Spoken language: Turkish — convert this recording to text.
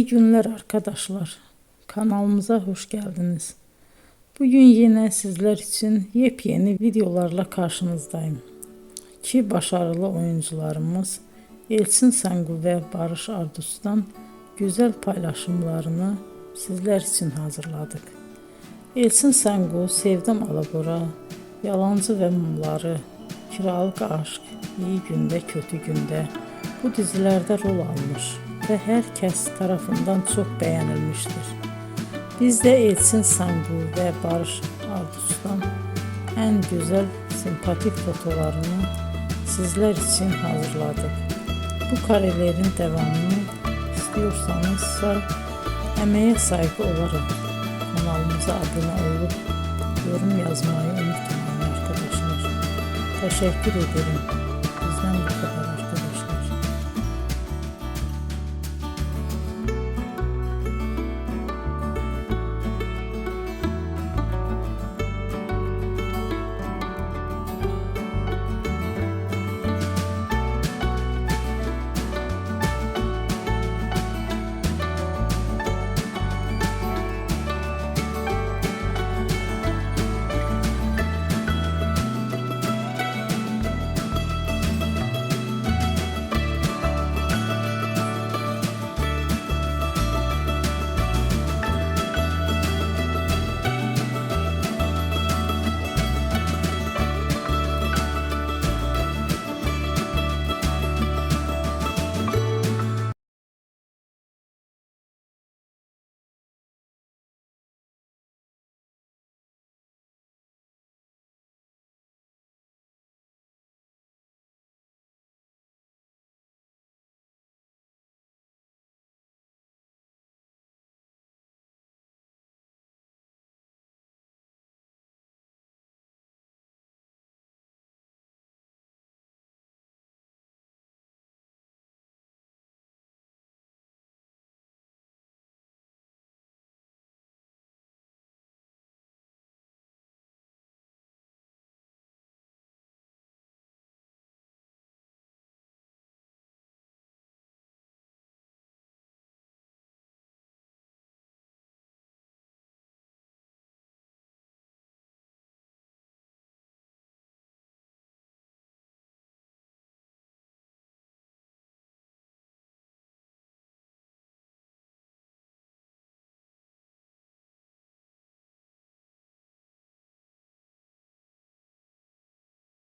İyi günler arkadaşlar. Kanalımıza hoş geldiniz. Bugün yine sizler için yepyeni videolarla karşınızdayım. İki başarılı oyuncularımız Elçin Sangu ve Barış Ardus'tan güzel paylaşımlarını sizler için hazırladık. Elçin Sangu, Sevdim Alabora, Yalancı ve Mumları, Kiralık Aşk, İyi Günde Kötü Günde bu dizilerde rol almış ve herkes tarafından çok beğenilmiştir. Biz de Elçin Sangu ve Barış Ardus'tan en güzel sempatik fotolarını sizler için hazırladık. Bu karelerin devamını istiyorsanızsa emeğe saygı olarak kanalımıza abone olup yorum yazmayı unutmayın arkadaşlar. Teşekkür ederim.